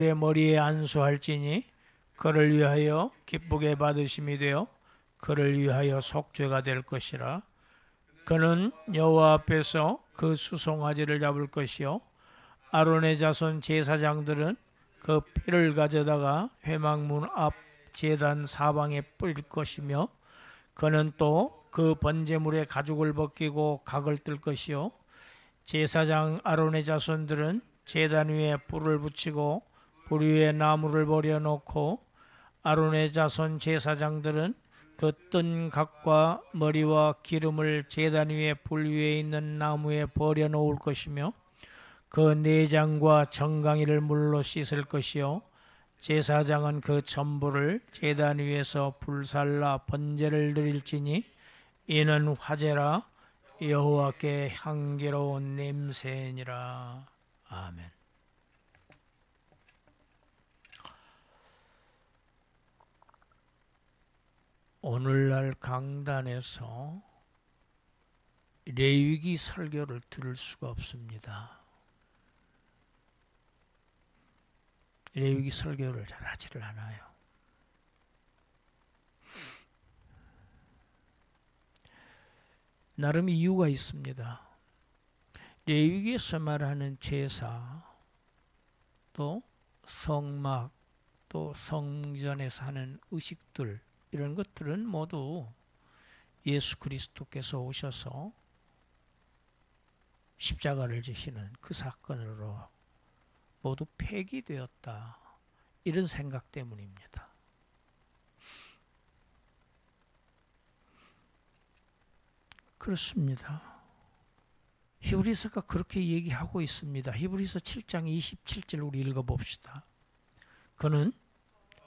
내 머리에 안수할지니 그를 위하여 기쁘게 받으심이 되어 그를 위하여 속죄가 될 것이라. 그는 여호와 앞에서 그 수송아지를 잡을 것이요 아론의 자손 제사장들은 그 피를 가져다가 회막문 앞 제단 사방에 뿌릴 것이며 그는 또 그 번제물의 가죽을 벗기고 각을 뜰 것이요 제사장 아론의 자손들은 제단 위에 불을 붙이고 불 위에 나무를 버려놓고 아론의 자손 제사장들은 그 뜬 각과 머리와 기름을 제단 위에 불 위에 있는 나무에 버려놓을 것이며 그 내장과 정강이를 물로 씻을 것이요 제사장은 그 전부를 제단 위에서 불살라 번제를 드릴지니 이는 화제라 여호와께 향기로운 냄새니라. 아멘. 오늘날 강단에서 레위기 설교를 들을 수가 없습니다. 레위기 설교를 잘 하지를 않아요. 나름 이유가 있습니다. 레위기에서 말하는 제사, 또 성막, 또 성전에서 하는 의식들, 이런 것들은 모두 예수 그리스도께서 오셔서 십자가를 지시는 그 사건으로 모두 폐기되었다. 이런 생각 때문입니다. 그렇습니다. 히브리서가 그렇게 얘기하고 있습니다. 히브리서 7장 27절 우리 읽어봅시다. 그는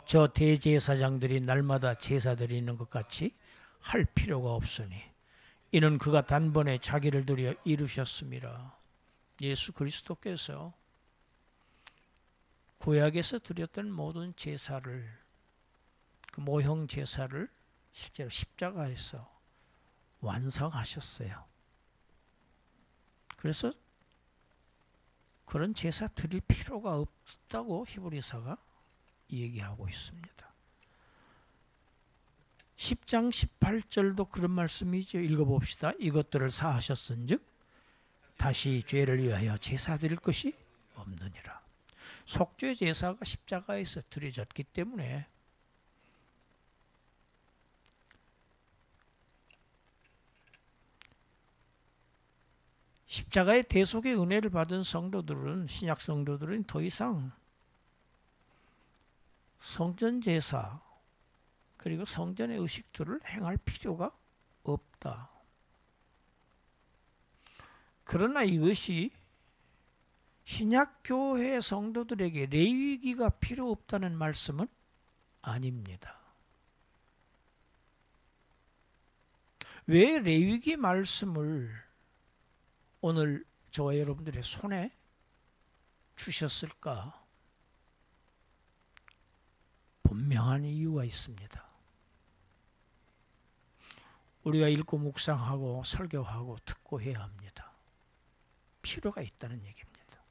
저 대제사장들이 날마다 제사 드리는 것 같이 할 필요가 없으니 이는 그가 단번에 자기를 드려 이루셨음이라. 예수 그리스도께서 구약에서 드렸던 모든 제사를, 그 모형 제사를 실제로 십자가에서 완성하셨어요. 그래서 그런 제사 드릴 필요가 없다고 히브리서가 얘기하고 있습니다. 10장 18절도 그런 말씀이죠. 읽어봅시다. 이것들을 사하셨은즉 다시 죄를 위하여 제사 드릴 것이 없느니라. 속죄 제사가 십자가에서 드려졌기 때문에 십자가의 대속의 은혜를 받은 성도들은, 신약 성도들은 더 이상 성전 제사 그리고 성전의 의식들을 행할 필요가 없다. 그러나 이것이 신약 교회 성도들에게 레위기가 필요 없다는 말씀은 아닙니다. 왜 레위기 말씀을 오늘 저와 여러분들의 손에 주셨을까? 분명한 이유가 있습니다. 우리가 읽고 묵상하고 설교하고 듣고 해야 합니다. 필요가 있다는 얘기입니다.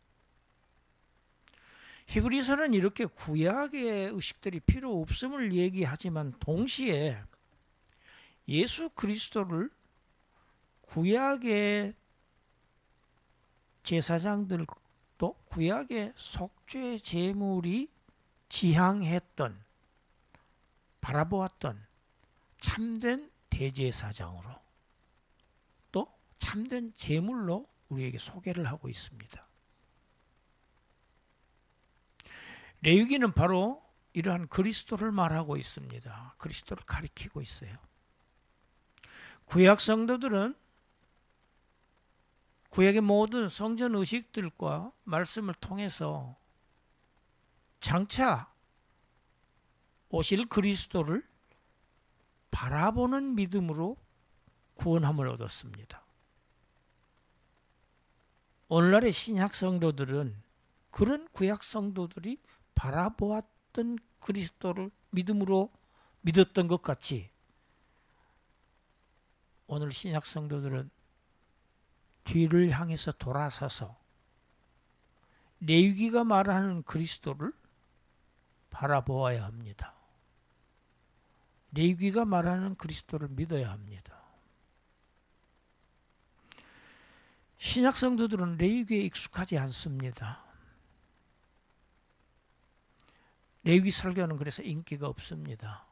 히브리서는 이렇게 구약의 의식들이 필요 없음을 얘기하지만 동시에 예수 그리스도를 구약의 제사장들도 구약의 속죄 제물이 지향했던, 바라보았던 참된 대제사장으로, 또 참된 제물로 우리에게 소개를 하고 있습니다. 레위기는 바로 이러한 그리스도를 말하고 있습니다. 그리스도를 가리키고 있어요. 구약 성도들은 구약의 모든 성전 의식들과 말씀을 통해서 장차 오실 그리스도를 바라보는 믿음으로 구원함을 얻었습니다. 오늘날의 신약 성도들은 그런 구약 성도들이 바라보았던 그리스도를 믿음으로 믿었던 것 같이 오늘 신약 성도들은 뒤를 향해서 돌아서서 레위기가 말하는 그리스도를 알아보아야 합니다. 레위기가 말하는 그리스도를 믿어야 합니다. 신약 성도들은 레위기에 익숙하지 않습니다. 레위기 설교는 그래서 인기가 없습니다.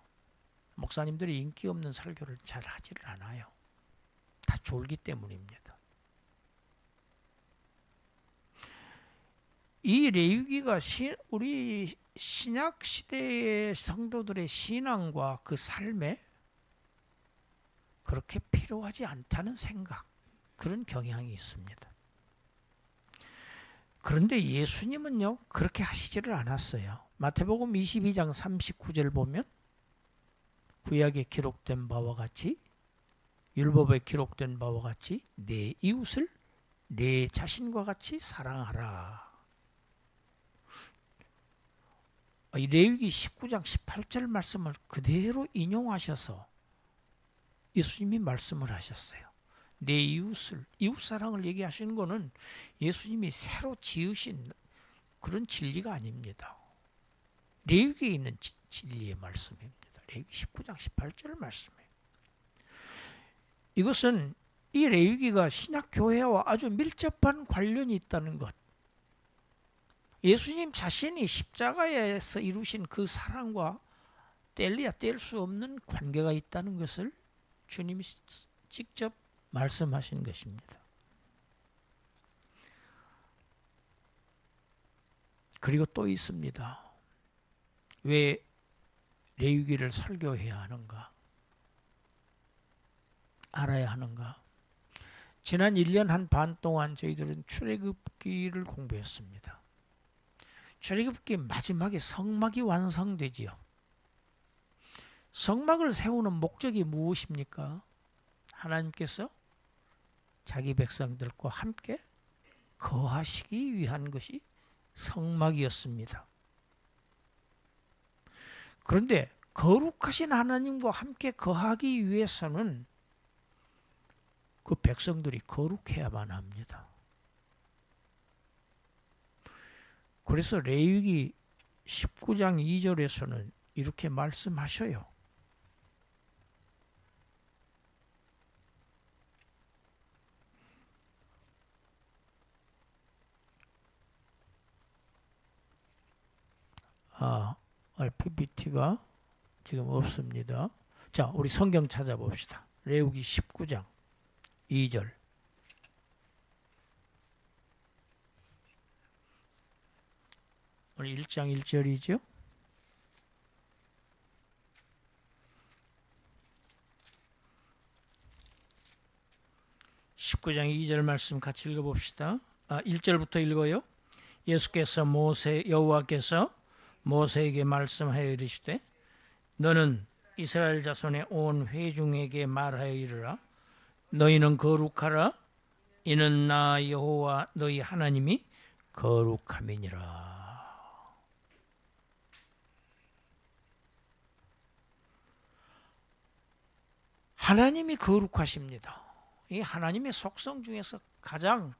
목사님들이 인기 없는 설교를 잘 하지를 않아요. 다 졸기 때문입니다. 이 레위기가 우리 신약 시대의 성도들의 신앙과 그 삶에 그렇게 필요하지 않다는 생각, 그런 경향이 있습니다. 그런데 예수님은요, 그렇게 하시지를 않았어요. 마태복음 22장 39절 보면 구약에 기록된 바와 같이, 율법에 기록된 바와 같이 내 이웃을 내 자신과 같이 사랑하라. 이 레위기 19장 18절 말씀을 그대로 인용하셔서 예수님이 말씀을 하셨어요. 내 이웃을, 이웃사랑을 얘기하시는 것은 예수님이 새로 지으신 그런 진리가 아닙니다. 레위기에 있는 진리의 말씀입니다. 레위기 19장 18절 말씀이에요. 이것은 이 레위기가 신약교회와 아주 밀접한 관련이 있다는 것, 예수님 자신이 십자가에서 이루신 그 사랑과 뗄래야 뗄 수 없는 관계가 있다는 것을 주님이 직접 말씀하신 것입니다. 그리고 또 있습니다. 왜 레위기를 설교해야 하는가? 알아야 하는가? 지난 1년 한 반 동안 저희들은 출애굽기를 공부했습니다. 출애굽기 마지막에 성막이 완성되지요. 성막을 세우는 목적이 무엇입니까? 하나님께서 자기 백성들과 함께 거하시기 위한 것이 성막이었습니다. 그런데 거룩하신 하나님과 함께 거하기 위해서는 그 백성들이 거룩해야만 합니다. 그래서 레위기 19장 2절에서는 이렇게 말씀하셔요. PPT가 지금 없습니다. 자, 우리 성경 찾아봅시다. 레위기 19장 2절. 오늘 1장 1절이죠. (19장 2절) 말씀 같이 읽어봅시다. 1절부터 읽어요. 여호와께서 모세에게 말씀하여 이르시되 너는 이스라엘 자손의 온 회중에게 말하여 이르라. 너희는 거룩하라. 이는 나 여호와 너희 하나님이 거룩함이니라. 하나님이 거룩하십니다. 이 하나님의 속성 중에서 가장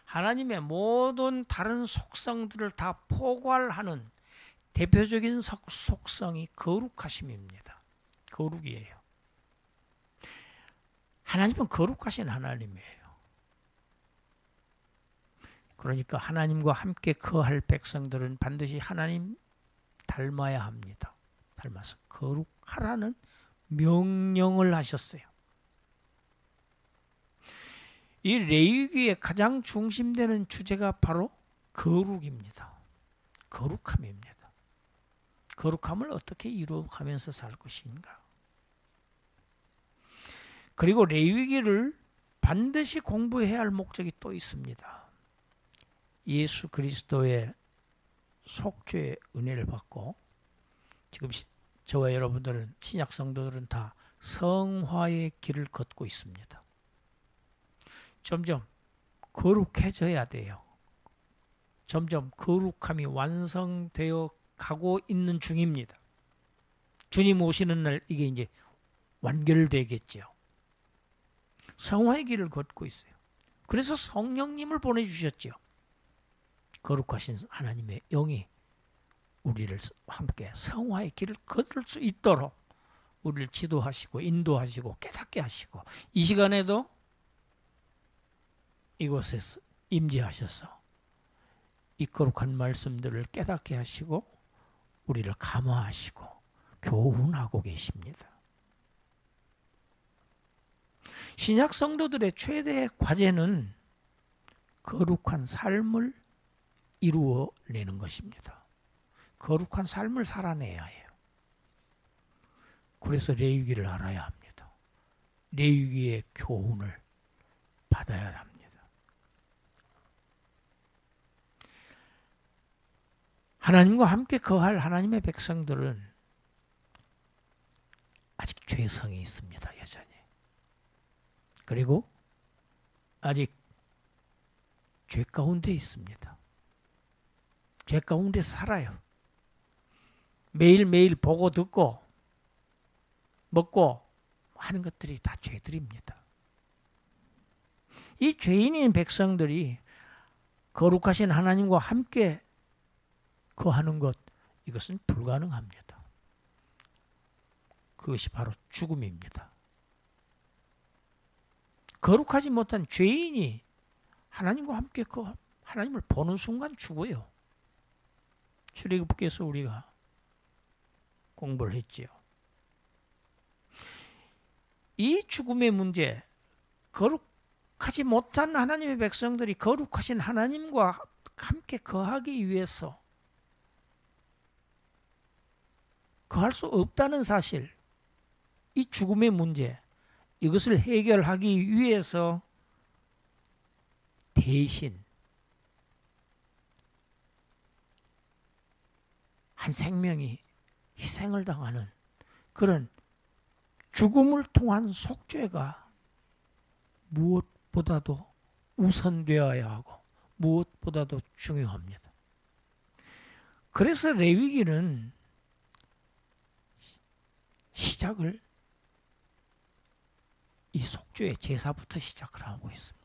하나님의 모든 다른 속성들을 다 포괄하는 대표적인 속성이 거룩하심입니다. 거룩이에요. 하나님은 거룩하신 하나님이에요. 그러니까 하나님과 함께 거할 백성들은 반드시 하나님 닮아야 합니다. 닮아서 거룩하라는 명령을 하셨어요. 이 레위기의 가장 중심되는 주제가 바로 거룩입니다. 거룩함입니다. 거룩함을 어떻게 이루어가면서 살 것인가? 그리고 레위기를 반드시 공부해야 할 목적이 또 있습니다. 예수 그리스도의 속죄의 은혜를 받고 지금 저와 여러분들은 신약 성도들은 다 성화의 길을 걷고 있습니다. 점점 거룩해져야 돼요. 점점 거룩함이 완성되어 가고 있는 중입니다. 주님 오시는 날 이게 이제 완결되겠죠. 성화의 길을 걷고 있어요. 그래서 성령님을 보내주셨죠. 거룩하신 하나님의 영이 우리를 함께 성화의 길을 걸을 수 있도록 우리를 지도하시고 인도하시고 깨닫게 하시고 이 시간에도 이곳에서 임재하셔서 이 거룩한 말씀들을 깨닫게 하시고 우리를 감화하시고 교훈하고 계십니다. 신약 성도들의 최대의 과제는 거룩한 삶을 이루어내는 것입니다. 거룩한 삶을 살아내야 해요. 그래서 레위기를 알아야 합니다. 레위기의 교훈을 받아야 합니다. 하나님과 함께 거할 하나님의 백성들은 아직 죄성이 있습니다. 여전히. 그리고 아직 죄 가운데 있습니다. 죄 가운데 살아요. 매일매일 보고 듣고 먹고 하는 것들이 다 죄들입니다. 이 죄인인 백성들이 거룩하신 하나님과 함께 거하는 것, 이것은 불가능합니다. 그것이 바로 죽음입니다. 거룩하지 못한 죄인이 하나님과 함께 하나님을 보는 순간 죽어요. 출애굽기에서 우리가 공부를 했지요. 이 죽음의 문제, 거룩하지 못한 하나님의 백성들이 거룩하신 하나님과 함께 거하기 위해서 거할 수 없다는 사실, 이 죽음의 문제, 이것을 해결하기 위해서 대신 한 생명이 희생을 당하는 그런 죽음을 통한 속죄가 무엇보다도 우선되어야 하고 무엇보다도 중요합니다. 그래서 레위기는 시작을 이 속죄의 제사부터 시작을 하고 있습니다.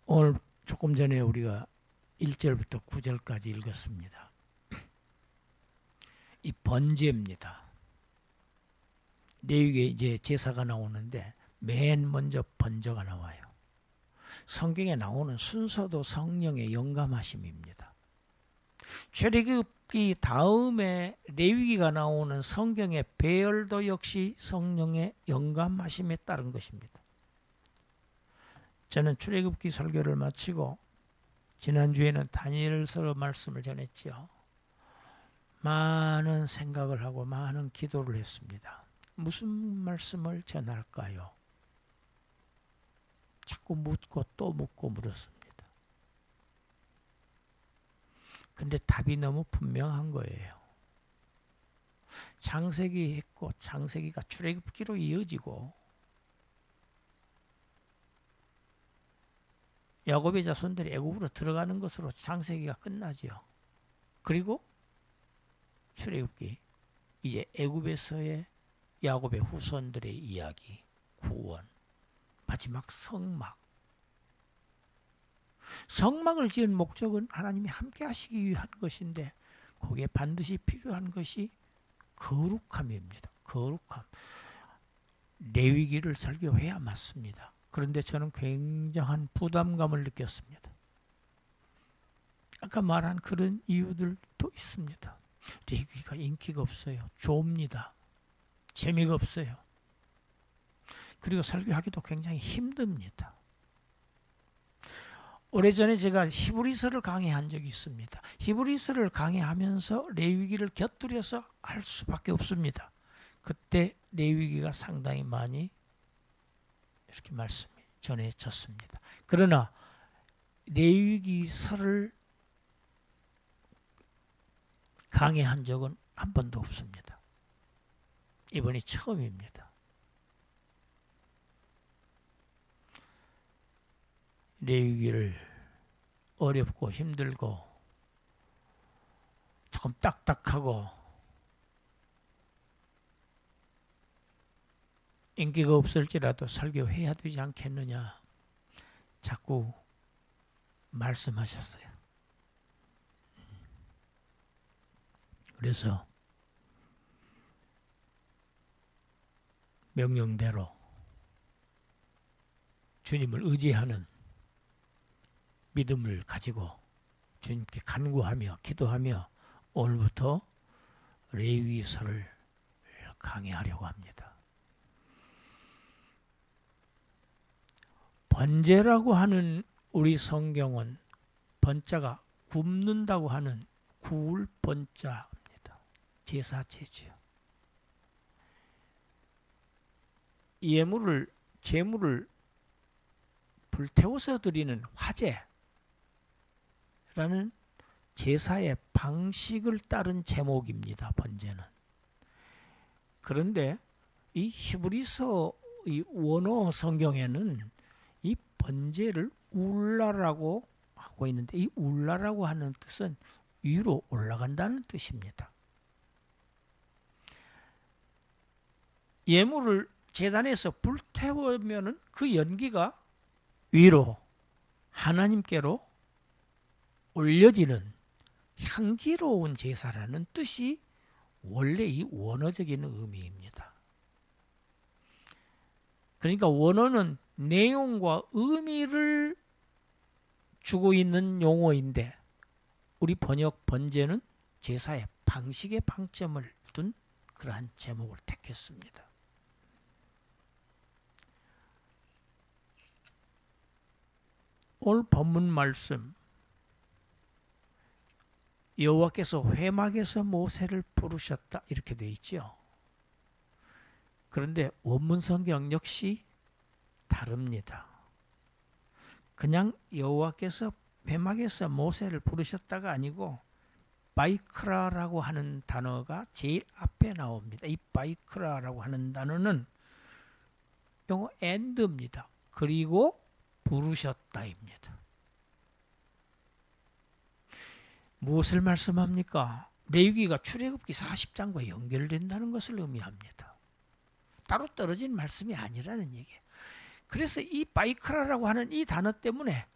오늘 조금 전에 우리가 1절부터 9절까지 읽었습니다. 이 번제입니다. 레위기에 이제 제사가 나오는데 맨 먼저 번제가 나와요. 성경에 나오는 순서도 성령의 영감하심입니다. 출애굽기 다음에 레위기가 나오는 성경의 배열도 역시 성령의 영감하심에 따른 것입니다. 저는 출애굽기 설교를 마치고 지난주에는 다니엘서 말씀을 전했죠. 많은 생각을 하고 많은 기도를 했습니다. 무슨 말씀을 전할까요? 자꾸 묻고 또 묻고 물었습니다. 근데 답이 너무 분명한 거예요. 창세기 했고 창세기가 출애굽기로 이어지고 야곱의 자손들이 애굽으로 들어가는 것으로 창세기가 끝나죠. 그리고 출애굽기, 이제 애굽에서의 야곱의 후손들의 이야기, 구원, 마지막 성막. 성막을 지은 목적은 하나님이 함께 하시기 위한 것인데 거기에 반드시 필요한 것이 거룩함입니다. 거룩함. 레위기를 설교해야 맞습니다. 그런데 저는 굉장한 부담감을 느꼈습니다. 아까 말한 그런 이유들도 있습니다. 레위기가 인기가 없어요. 좁니다. 재미가 없어요. 그리고 설교하기도 굉장히 힘듭니다. 오래전에 제가 히브리서를 강의한 적이 있습니다. 히브리서를 강의하면서 레위기를 곁들여서 할 수밖에 없습니다. 그때 레위기가 상당히 많이 이렇게 말씀이 전해졌습니다. 그러나 레위기서를 강의한 적은 한 번도 없습니다. 이번이 처음입니다. 레위기를 어렵고 힘들고 조금 딱딱하고 인기가 없을지라도 설교해야 되지 않겠느냐. 자꾸 말씀하셨어요. 그래서 명령대로 주님을 의지하는 믿음을 가지고 주님께 간구하며 기도하며 오늘부터 레위기서를 강의하려고 합니다. 번제라고 하는 우리 성경은 번자가 굽는다고 하는 구울 번자입니다. 제사제주요. 제물을 불태워서 드리는 화제라는 제사의 방식을 따른 제목입니다. 번제는. 그런데 이 히브리서 이 원어 성경에는 이 번제를 울라라고 하고 있는데, 이 울라라고 하는 뜻은 위로 올라간다는 뜻입니다. 예물을 제단에서 불태우면은 그 연기가 위로 하나님께로 올려지는 향기로운 제사라는 뜻이 원래 이 원어적인 의미입니다. 그러니까 원어는 내용과 의미를 주고 있는 용어인데, 우리 번역 번제는 제사의 방식에 방점을 둔 그러한 제목을 택했습니다. 오늘 본문 말씀, 여호와께서 회막에서 모세를 부르셨다 이렇게 되어 있죠. 그런데 원문 성경 역시 다릅니다. 그냥 여호와께서 회막에서 모세를 부르셨다가 아니고 바이크라라고 하는 단어가 제일 앞에 나옵니다. 이 바이크라라고 하는 단어는 영어 and입니다. 그리고 부르셨다입니다. 무엇을 말씀합니까? 레위기가 출애굽기 40장과 연결된다는 것을 의미합니다. 따로 떨어진 말씀이 아니라는 얘기예요. 그래서 이 바이크라라고 하는 이 단어 때문에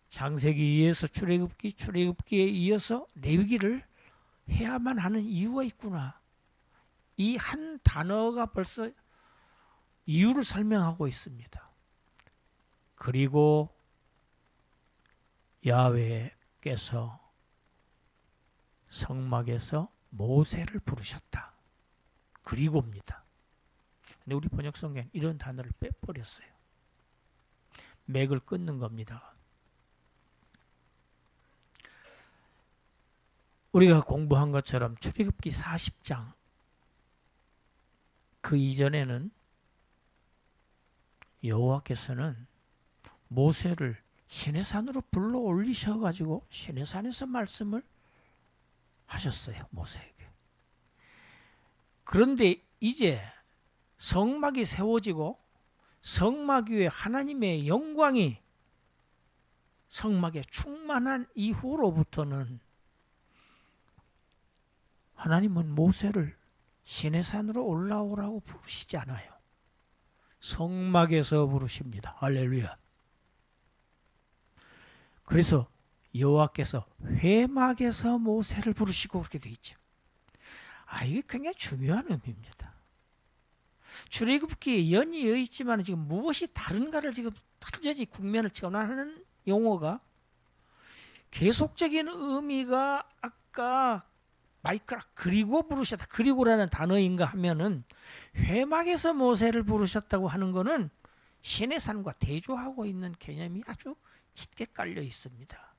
창세기 이어서 출애굽기에 이어서 레위기를 해야만 하는 이유가 있구나. 이 한 단어가 벌써 이유를 설명하고 있습니다. 그리고 야훼께서 성막에서 모세를 부르셨다. 그리고입니다. 근데 우리 번역 성경 이런 단어를 빼버렸어요. 맥을 끊는 겁니다. 우리가 공부한 것처럼 출애굽기 40장 그 이전에는 여호와께서는 모세를 시내산으로 불러 올리셔가지고 시내산에서 말씀을 하셨어요. 모세에게. 그런데 이제 성막이 세워지고 성막 위에 하나님의 영광이 성막에 충만한 이후로부터는 하나님은 모세를 시내산으로 올라오라고 부르시지 않아요. 성막에서 부르십니다. 할렐루야. 그래서 여호와께서 회막에서 모세를 부르시고 그렇게 돼 있죠. 이게 굉장히 중요한 의미입니다. 출애굽기에 연이어 있지만 지금 무엇이 다른가를 지금 완전히 국면을 전환하는 용어가, 계속적인 의미가 아까 마이크라 그리고 부르셨다, 그리고라는 단어인가 하면은 회막에서 모세를 부르셨다고 하는 것은 시내산과 대조하고 있는 개념이 아주 짙게 깔려 있습니다.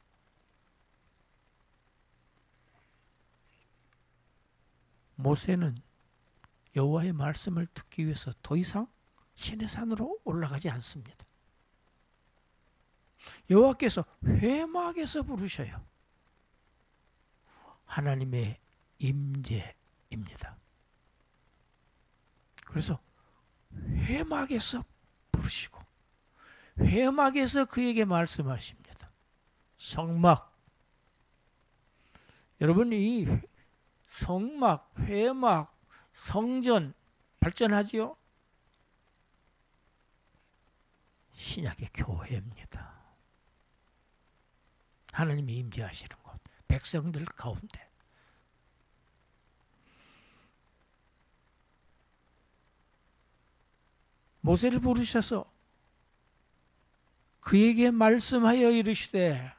모세는 여호와의 말씀을 듣기 위해서 더 이상 시내산으로 올라가지 않습니다. 여호와께서 회막에서 부르셔요. 하나님의 임재입니다. 그래서 회막에서 부르시고 회막에서 그에게 말씀하십니다. 성막. 여러분, 이 성막, 회막, 성전 발전하지요? 신약의 교회입니다. 하나님이 임재하시는 곳, 백성들 가운데. 모세를 부르셔서 그에게 말씀하여 이르시되,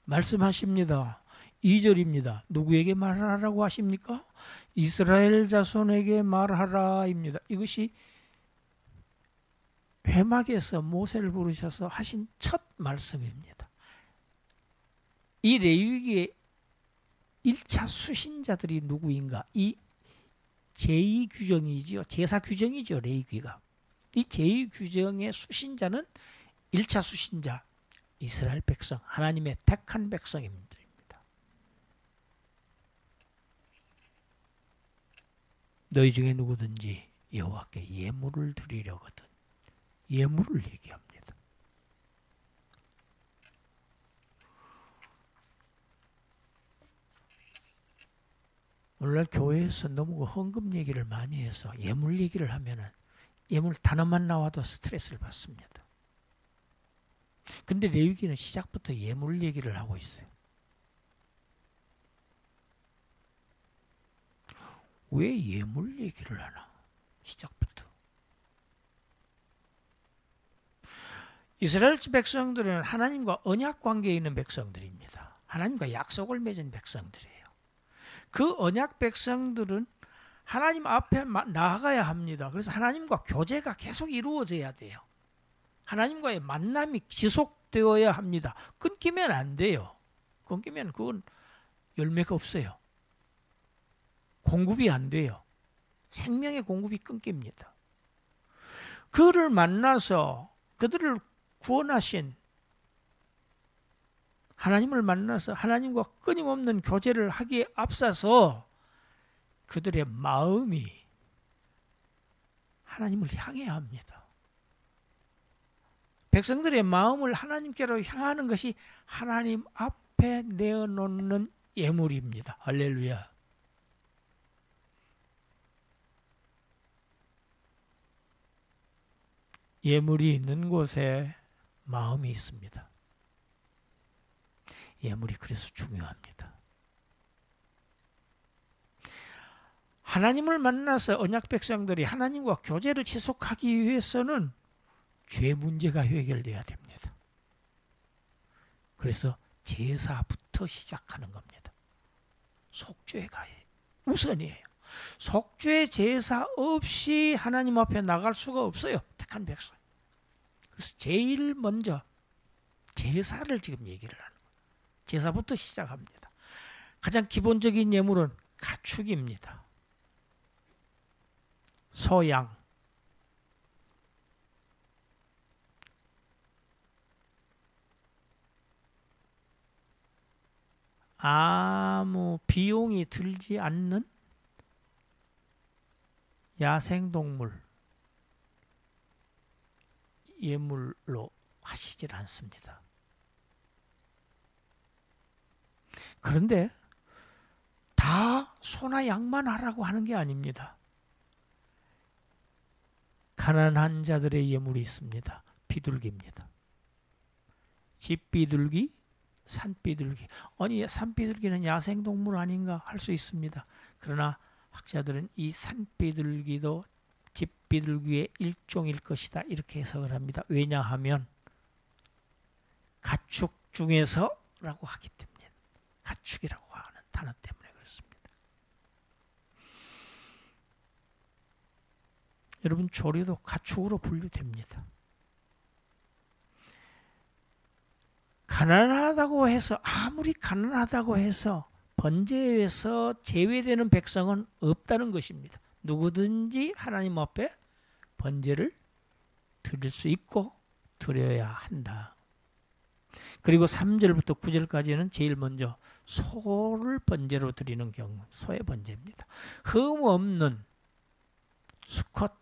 말씀하십니다. 2절입니다. 누구에게 말하라고 하십니까? 이스라엘 자손에게 말하라입니다. 이것이 회막에서 모세를 부르셔서 하신 첫 말씀입니다. 이 레위기의 1차 수신자들이 누구인가? 이 제2규정이죠. 제사 규정이죠. 레위기가. 이 제2규정의 수신자는 1차 수신자, 이스라엘 백성, 하나님의 택한 백성입니다. 너희 중에 누구든지 여호와께 예물을 드리려거든. 예물을 얘기합니다. 오늘날 교회에서 너무 헌금 얘기를 많이 해서 예물 얘기를 하면은 예물 단어만 나와도 스트레스를 받습니다. 근데 레위기는 시작부터 예물 얘기를 하고 있어요. 왜 예물 얘기를 하나? 시작부터. 이스라엘 백성들은 하나님과 언약 관계에 있는 백성들입니다. 하나님과 약속을 맺은 백성들이에요. 그 언약 백성들은 하나님 앞에 나아가야 합니다. 그래서 하나님과 교제가 계속 이루어져야 돼요. 하나님과의 만남이 지속되어야 합니다. 끊기면 안 돼요. 끊기면 그건 열매가 없어요. 공급이 안 돼요. 생명의 공급이 끊깁니다. 그를 만나서 그들을 구원하신 하나님을 만나서 하나님과 끊임없는 교제를 하기에 앞서서 그들의 마음이 하나님을 향해야 합니다. 백성들의 마음을 하나님께로 향하는 것이 하나님 앞에 내어놓는 예물입니다. 할렐루야. 예물이 있는 곳에 마음이 있습니다. 예물이 그래서 중요합니다. 하나님을 만나서 언약 백성들이 하나님과 교제를 지속하기 위해서는 죄 문제가 해결돼야 됩니다. 그래서 제사부터 시작하는 겁니다. 속죄가 우선이에요. 속죄 제사 없이 하나님 앞에 나갈 수가 없어요. 택한 백성. 그래서 제일 먼저 제사를 지금 얘기를 하는 거예요. 제사부터 시작합니다. 가장 기본적인 예물은 가축입니다. 소양. 아무 비용이 들지 않는 야생동물 예물로 하시질 않습니다. 그런데 다 소나 양만 하라고 하는 게 아닙니다. 가난한 자들의 예물이 있습니다. 비둘기입니다. 집비둘기, 산비둘기. 아니, 산비둘기는 야생동물 아닌가 할 수 있습니다. 그러나 학자들은 이 산비둘기도 집비둘기의 일종일 것이다 이렇게 해석을 합니다. 왜냐하면 가축 중에서라고 하기 때문에, 가축이라고 하는 단어 때문에 그렇습니다. 여러분, 조리도 가축으로 분류됩니다. 가난하다고 해서, 아무리 가난하다고 해서 번제에서 제외되는 백성은 없다는 것입니다. 누구든지 하나님 앞에 번제를 드릴 수 있고 드려야 한다. 그리고 3절부터 9절까지는 제일 먼저 소를 번제로 드리는 경우, 소의 번제입니다. 흠 없는 수컷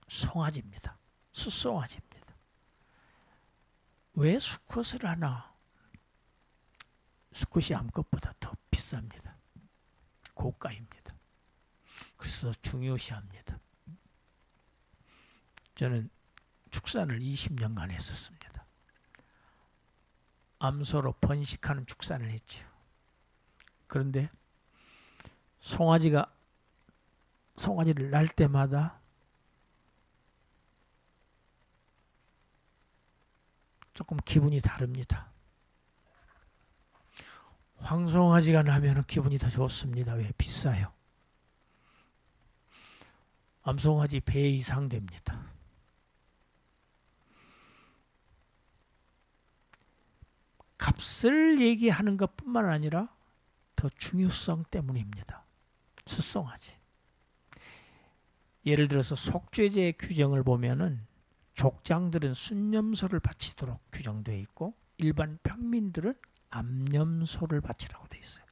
송아지입니다. 숫송아지입니다. 왜 수컷을 하나? 수컷이 암컷보다 더 비쌉니다. 고가입니다. 그래서 중요시합니다. 저는 축산을 20년간 했었습니다. 암소로 번식하는 축산을 했지요. 그런데 송아지를 날 때마다 조금 기분이 다릅니다. 황송아지가 나면 기분이 더 좋습니다. 왜? 비싸요. 암송아지 배 이상 됩니다. 값을 얘기하는 것뿐만 아니라 더 중요성 때문입니다. 숫송아지. 예를 들어서 속죄제의 규정을 보면은 족장들은 순념소를 바치도록 규정되어 있고 일반 평민들은 암염소를 바치라고 되어 있어요.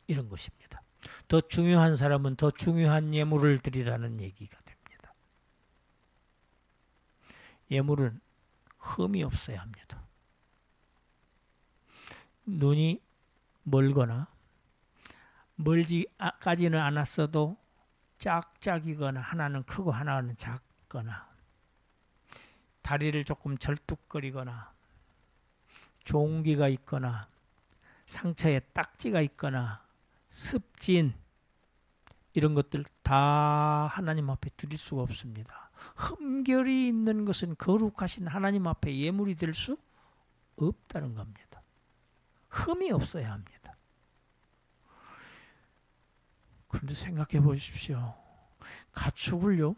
이런 것입니다. 더 중요한 사람은 더 중요한 예물을 드리라는 얘기가 됩니다. 예물은 흠이 없어야 합니다. 눈이 멀거나 멀지까지는 않았어도 짝짝이거나 하나는 크고 하나는 작거나 다리를 조금 절뚝거리거나 종기가 있거나 상처에 딱지가 있거나 습진 이런 것들 다 하나님 앞에 드릴 수가 없습니다. 흠결이 있는 것은 거룩하신 하나님 앞에 예물이 될 수 없다는 겁니다. 흠이 없어야 합니다. 그런데 생각해 보십시오. 가축을요,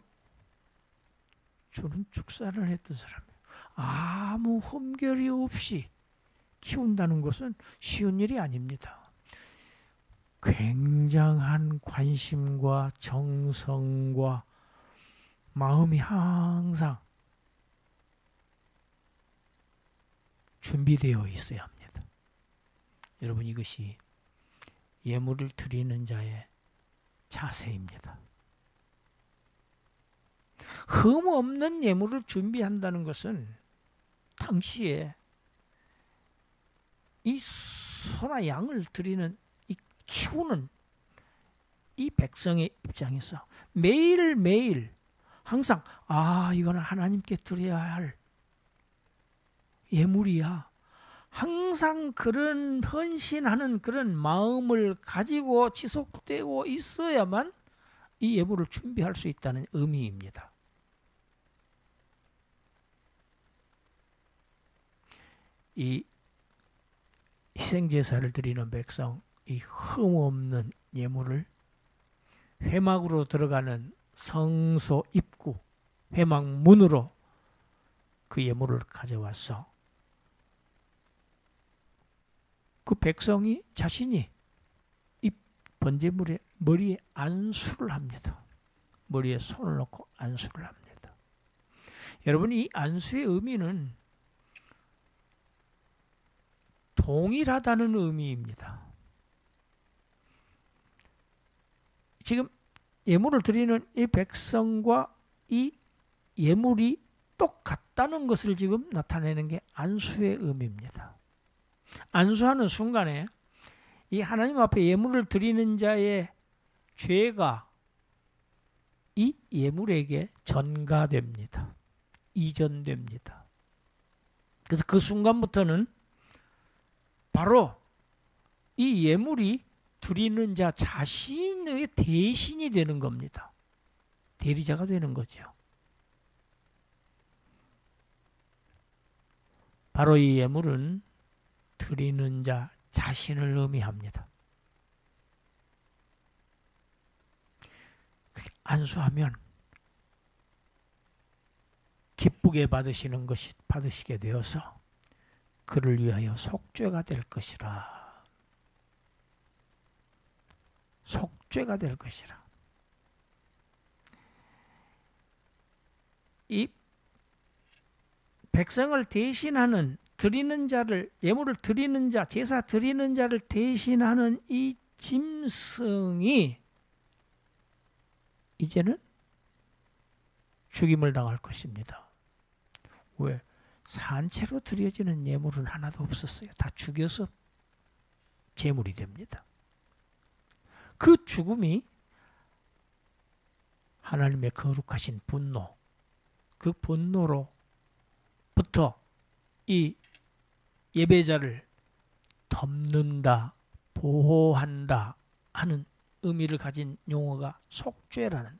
저는 축사를 했던 사람이에요. 아무 흠결이 없이 키운다는 것은 쉬운 일이 아닙니다. 굉장한 관심과 정성과 마음이 항상 준비되어 있어야 합니다. 여러분, 이것이 예물을 드리는 자의 자세입니다. 흠 없는 예물을 준비한다는 것은 당시에 이 소나 양을 드리는, 이 키우는 이 백성의 입장에서 매일매일 항상 이거는 하나님께 드려야 할 예물이야. 항상 그런 헌신하는 그런 마음을 가지고 지속되고 있어야만 이 예물을 준비할 수 있다는 의미입니다. 이 희생제사를 드리는 백성, 이 흠없는 예물을 회막으로 들어가는 성소 입구, 회막문으로 그 예물을 가져와서 그 백성이 자신이 이 번제물의 머리에 안수를 합니다. 머리에 손을 놓고 안수를 합니다. 여러분, 이 안수의 의미는 동일하다는 의미입니다. 지금 예물을 드리는 이 백성과 이 예물이 똑같다는 것을 지금 나타내는 게 안수의 의미입니다. 안수하는 순간에 이 하나님 앞에 예물을 드리는 자의 죄가 이 예물에게 전가됩니다. 이전됩니다. 그래서 그 순간부터는 바로 이 예물이 드리는 자 자신의 대신이 되는 겁니다. 대리자가 되는 거죠. 바로 이 예물은 드리는 자 자신을 의미합니다. 안수하면 기쁘게 받으시게 되어서 그를 위하여 속죄가 될 것이라. 속죄가 될 것이라. 이 백성을 대신하는 드리는 자를, 예물을 드리는 자, 제사 드리는 자를 대신하는 이 짐승이 이제는 죽임을 당할 것입니다. 왜? 산채로 드려지는 예물은 하나도 없었어요. 다 죽여서 제물이 됩니다. 그 죽음이 하나님의 거룩하신 분노, 그 분노로부터 이 예배자를 덮는다, 보호한다 하는 의미를 가진 용어가 속죄라는